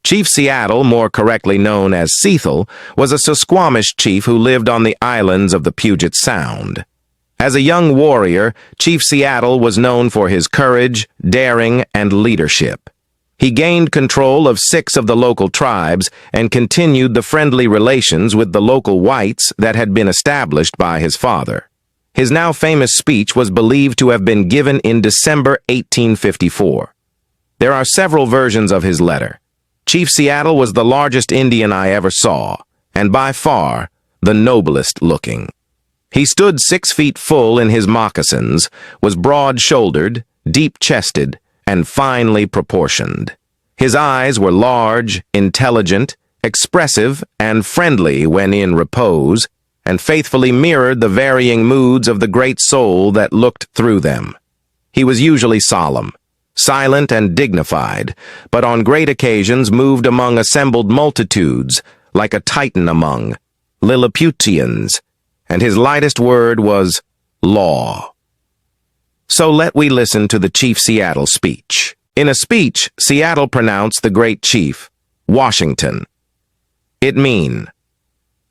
Chief Seattle, more correctly known as Cecil, was a Suquamish chief who lived on the islands of the Puget Sound. As a young warrior, Chief Seattle was known for his courage, daring, and leadership. He gained control of 6 of the local tribes and continued the friendly relations with the local whites that had been established by his father. His now famous speech was believed to have been given in December 1854. There are several versions of his letter. Chief Seattle was the largest Indian I ever saw, and by far the noblest looking. He stood 6 feet full in his moccasins, was broad-shouldered, deep-chested, and finely proportioned. His eyes were large, intelligent, expressive, and friendly when in repose, and faithfully mirrored the varying moods of the great soul that looked through them. He was usually solemn, silent and dignified, but on great occasions moved among assembled multitudes, like a Titan among Lilliputians, and his lightest word was law. So let we listen to the Chief Seattle speech. In a speech, Seattle pronounced the great chief, Washington. It mean.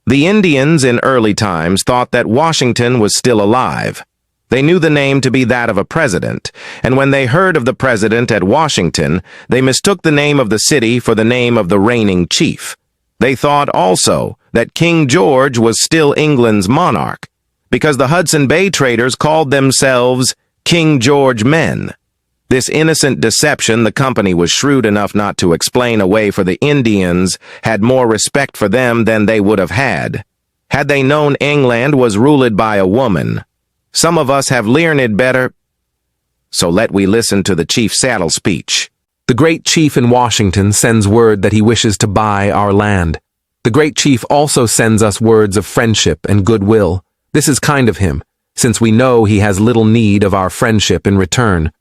The Indians in early times thought that Washington was still alive. They knew the name to be that of a president, and when they heard of the president at Washington, they mistook the name of the city for the name of the reigning chief. They thought also that King George was still England's monarch, because the Hudson Bay traders called themselves King George men. This innocent deception the company was shrewd enough not to explain away, for the Indians had more respect for them than they would have had they known England was ruled by a woman. Some of us have learned better, so let we listen to the Chief Seattle speech. The great chief in Washington sends word that he wishes to buy our land. The great chief also sends us words of friendship and goodwill. This is kind of him, since we know he has little need of our friendship in return.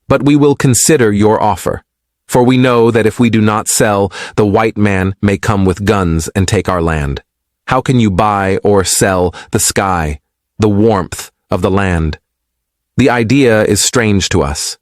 But we will consider your offer, for we know that if we do not sell, the white man may come with guns and take our land. How can you buy or sell the sky, the warmth of the land? The idea is strange to us.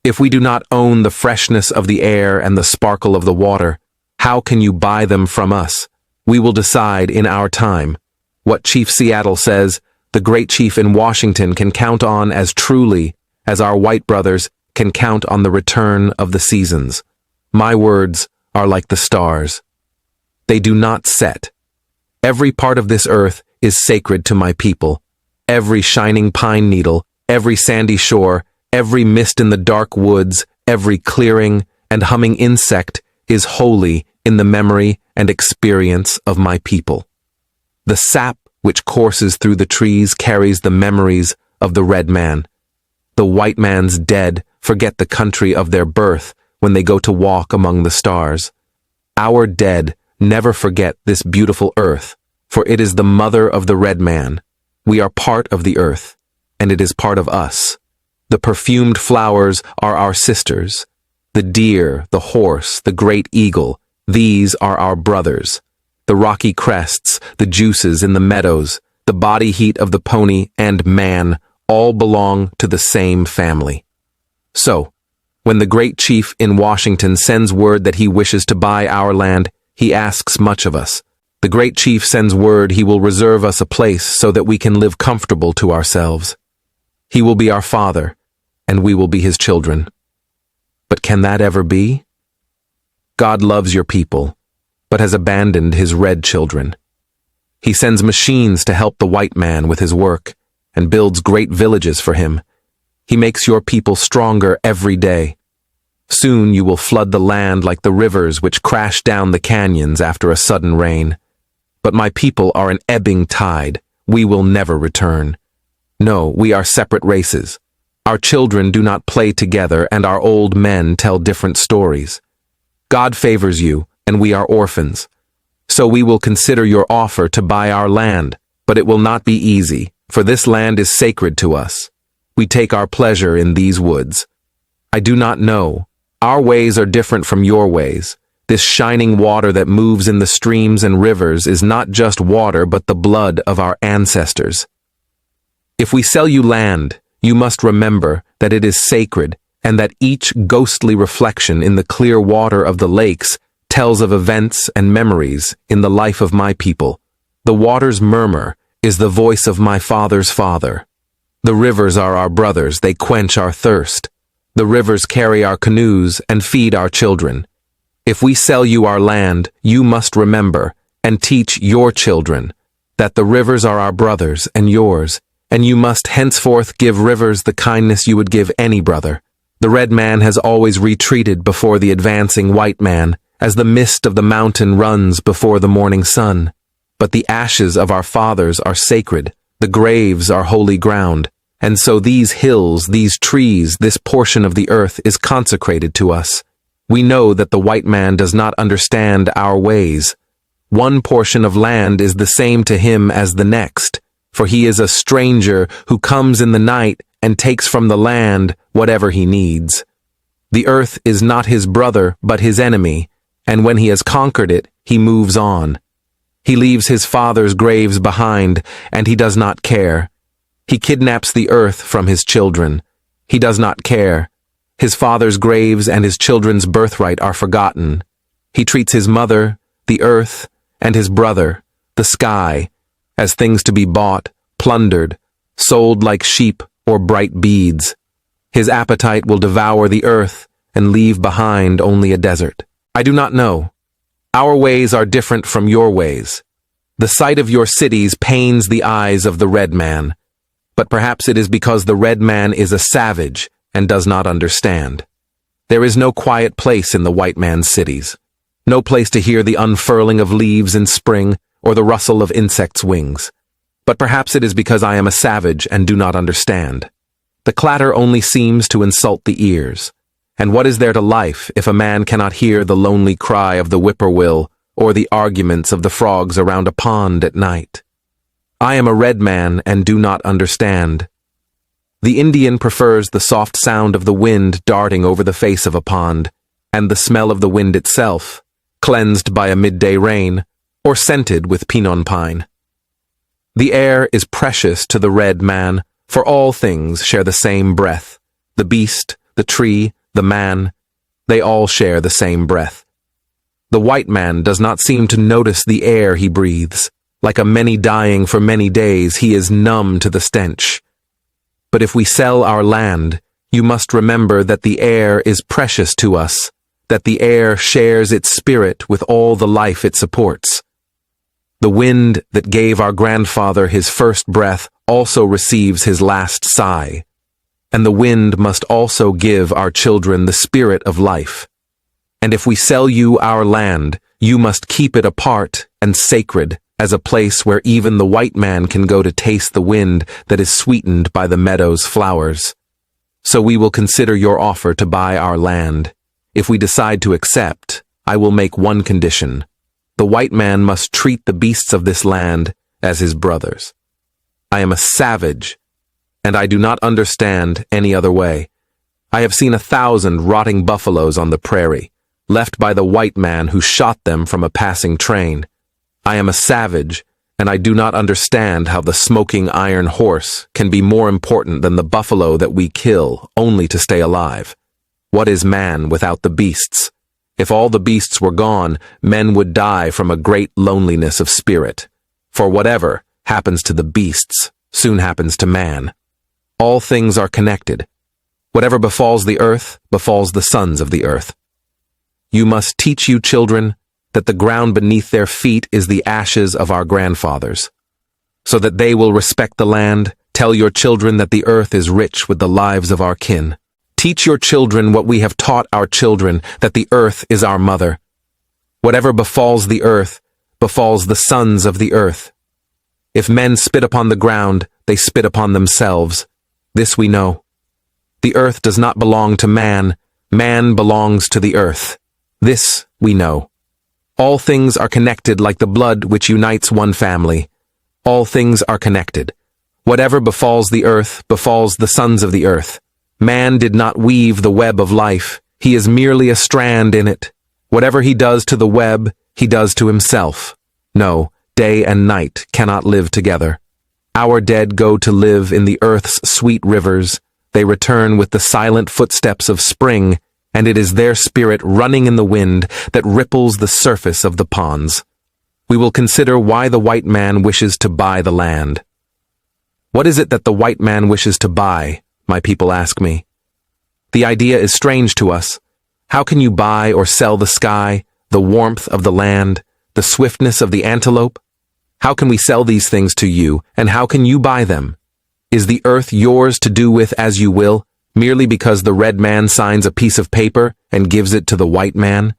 If we do not own the freshness of the air and the sparkle of the water, how can you buy them from us? We will decide in our time. What Chief Seattle says, the great chief in Washington can count on as truly as our white brothers can count on the return of the seasons. My words are like the stars. They do not set. Every part of this earth is sacred to my people. Every shining pine needle, every sandy shore, every mist in the dark woods, every clearing and humming insect is holy in the memory and experience of my people. The sap which courses through the trees carries the memories of the red man. The white man's dead forget the country of their birth when they go to walk among the stars. Our dead never forget this beautiful earth, for it is the mother of the red man. We are part of the earth, and it is part of us. The perfumed flowers are our sisters. The deer, the horse, the great eagle, these are our brothers. The rocky crests, the juices in the meadows, the body heat of the pony and man all belong to the same family. So, when the great chief in Washington sends word that he wishes to buy our land, he asks much of us. The great chief sends word he will reserve us a place so that we can live comfortable to ourselves. He will be our father, and we will be his children. But can that ever be? God loves your people, but has abandoned his red children. He sends machines to help the white man with his work, and builds great villages for him. He makes your people stronger every day. Soon you will flood the land like the rivers which crash down the canyons after a sudden rain. But my people are an ebbing tide. We will never return. No, we are separate races. Our children do not play together, and our old men tell different stories. God favors you, and we are orphans. So we will consider your offer to buy our land, but it will not be easy, for this land is sacred to us. We take our pleasure in these woods. I do not know. Our ways are different from your ways. This shining water that moves in the streams and rivers is not just water but the blood of our ancestors. If we sell you land, you must remember that it is sacred and that each ghostly reflection in the clear water of the lakes tells of events and memories in the life of my people. The waters murmur is the voice of my father's father. The rivers are our brothers, they quench our thirst. The rivers carry our canoes and feed our children. If we sell you our land, you must remember and teach your children that the rivers are our brothers and yours, and you must henceforth give rivers the kindness you would give any brother. The red man has always retreated before the advancing white man, as the mist of the mountain runs before the morning sun. But the ashes of our fathers are sacred, the graves are holy ground, and so these hills, these trees, this portion of the earth is consecrated to us. We know that the white man does not understand our ways. One portion of land is the same to him as the next, for he is a stranger who comes in the night and takes from the land whatever he needs. The earth is not his brother but his enemy, and when he has conquered it, he moves on. He leaves his father's graves behind, and he does not care. He kidnaps the earth from his children. He does not care. His father's graves and his children's birthright are forgotten. He treats his mother, the earth, and his brother, the sky, as things to be bought, plundered, sold like sheep or bright beads. His appetite will devour the earth and leave behind only a desert. I do not know. Our ways are different from your ways. The sight of your cities pains the eyes of the red man, but perhaps it is because the red man is a savage and does not understand. There is no quiet place in the white man's cities, no place to hear the unfurling of leaves in spring or the rustle of insects' wings. But perhaps it is because I am a savage and do not understand. The clatter only seems to insult the ears. And what is there to life if a man cannot hear the lonely cry of the whippoorwill or the arguments of the frogs around a pond at night? I am a red man and do not understand. The Indian prefers the soft sound of the wind darting over the face of a pond, and the smell of the wind itself, cleansed by a midday rain, or scented with pinon pine. The air is precious to the red man, for all things share the same breath. The beast, the tree, the man, they all share the same breath. The white man does not seem to notice the air he breathes. Like a many dying for many days, he is numb to the stench. But if we sell our land, you must remember that the air is precious to us, that the air shares its spirit with all the life it supports. The wind that gave our grandfather his first breath also receives his last sigh, and the wind must also give our children the spirit of life. And if we sell you our land, you must keep it apart and sacred as a place where even the white man can go to taste the wind that is sweetened by the meadow's flowers. So we will consider your offer to buy our land. If we decide to accept, I will make one condition. The white man must treat the beasts of this land as his brothers. I am a savage, and I do not understand any other way. I have seen 1,000 rotting buffaloes on the prairie, left by the white man who shot them from a passing train. I am a savage, and I do not understand how the smoking iron horse can be more important than the buffalo that we kill only to stay alive. What is man without the beasts? If all the beasts were gone, men would die from a great loneliness of spirit. For whatever happens to the beasts soon happens to man. All things are connected. Whatever befalls the earth befalls the sons of the earth. You must teach you children that the ground beneath their feet is the ashes of our grandfathers, so that they will respect the land. Tell your children that the earth is rich with the lives of our kin. Teach your children what we have taught our children, that the earth is our mother. Whatever befalls the earth befalls the sons of the earth. If men spit upon the ground, they spit upon themselves. This we know. The earth does not belong to man. Man belongs to the earth. This we know. All things are connected like the blood which unites one family. All things are connected. Whatever befalls the earth befalls the sons of the earth. Man did not weave the web of life. He is merely a strand in it. Whatever he does to the web, he does to himself. No, day and night cannot live together. Our dead go to live in the earth's sweet rivers. They return with the silent footsteps of spring, and it is their spirit running in the wind that ripples the surface of the ponds. We will consider why the white man wishes to buy the land. What is it that the white man wishes to buy? My people ask me. The idea is strange to us. How can you buy or sell the sky, the warmth of the land, the swiftness of the antelope? How can we sell these things to you, and how can you buy them? Is the earth yours to do with as you will, merely because the red man signs a piece of paper and gives it to the white man?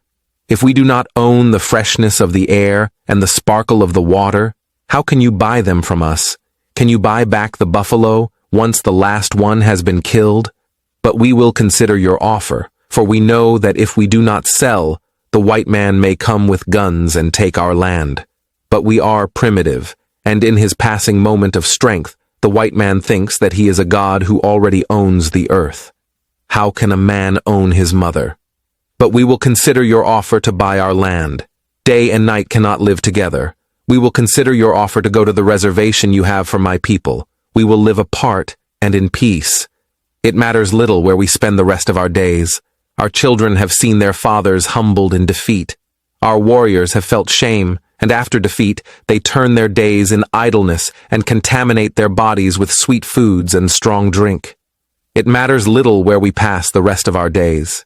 If we do not own the freshness of the air and the sparkle of the water, how can you buy them from us? Can you buy back the buffalo once the last one has been killed? But we will consider your offer, for we know that if we do not sell, the white man may come with guns and take our land. But we are primitive, and in his passing moment of strength, the white man thinks that he is a god who already owns the earth. How can a man own his mother? But we will consider your offer to buy our land. Day and night cannot live together. We will consider your offer to go to the reservation you have for my people. We will live apart and in peace. It matters little where we spend the rest of our days. Our children have seen their fathers humbled in defeat. Our warriors have felt shame, and after defeat, they turn their days in idleness and contaminate their bodies with sweet foods and strong drink. It matters little where we pass the rest of our days.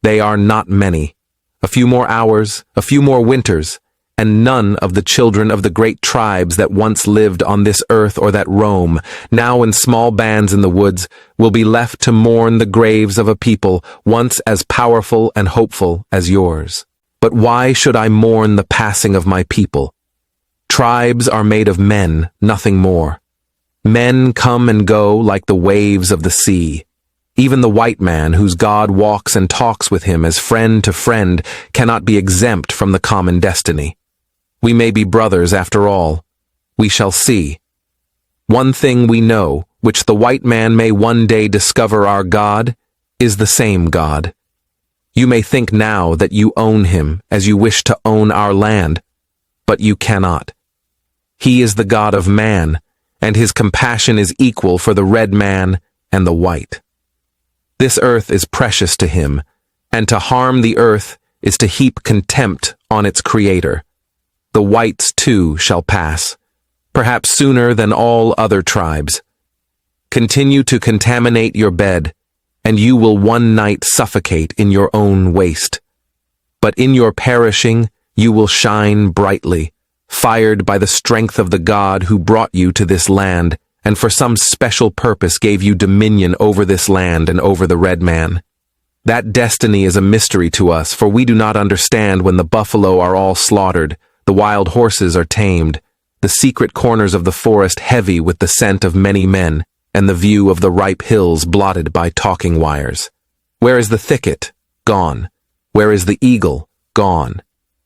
They are not many. A few more hours, a few more winters, and none of the children of the great tribes that once lived on this earth or that roam, now in small bands in the woods, will be left to mourn the graves of a people once as powerful and hopeful as yours. But why should I mourn the passing of my people? Tribes are made of men, nothing more. Men come and go like the waves of the sea. Even the white man, whose God walks and talks with him as friend to friend, cannot be exempt from the common destiny. We may be brothers after all. We shall see. One thing we know, which the white man may one day discover our God, is the same God. You may think now that you own him as you wish to own our land, but you cannot. He is the God of man, and his compassion is equal for the red man and the white. This earth is precious to him, and to harm the earth is to heap contempt on its creator. The whites too shall pass, perhaps sooner than all other tribes. Continue to contaminate your bed, and you will one night suffocate in your own waste. But in your perishing, you will shine brightly, fired by the strength of the God who brought you to this land, and for some special purpose gave you dominion over this land and over the red man. That destiny is a mystery to us, for we do not understand when the buffalo are all slaughtered, the wild horses are tamed, the secret corners of the forest heavy with the scent of many men, and the view of the ripe hills blotted by talking wires. Where is the thicket? Gone. Where is the eagle? Gone.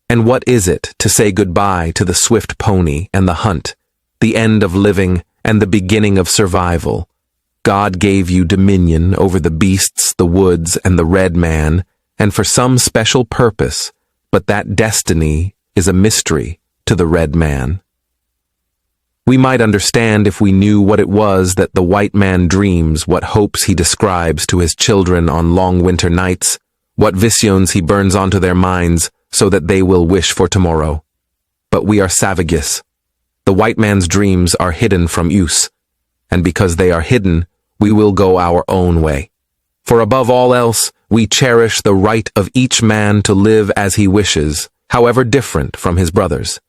And what is it to say goodbye to the swift pony and the hunt, the end of living and the beginning of survival? God gave you dominion over the beasts, the woods, and the red man, and for some special purpose, but that destiny is a mystery to the red man. We might understand if we knew what it was that the white man dreams, what hopes he describes to his children on long winter nights, what visions he burns onto their minds so that they will wish for tomorrow. But we are savages. The white man's dreams are hidden from use, and because they are hidden, we will go our own way. For above all else, we cherish the right of each man to live as he wishes, however different from his brothers.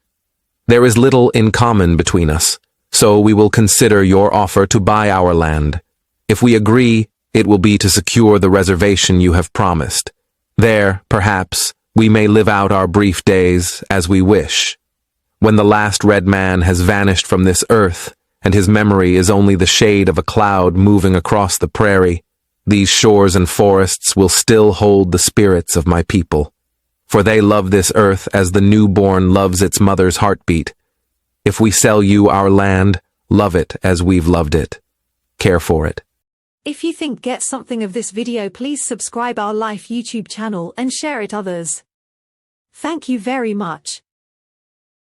There is little in common between us, so we will consider your offer to buy our land. If we agree, it will be to secure the reservation you have promised. There, perhaps, we may live out our brief days as we wish. When the last red man has vanished from this earth, and his memory is only the shade of a cloud moving across the prairie, these shores and forests will still hold the spirits of my people. For they love this earth as the newborn loves its mother's heartbeat. If we sell you our land, love it as we've loved it. Care for it. If you get something of this video, please subscribe our Life YouTube channel and share it others. Thank you very much.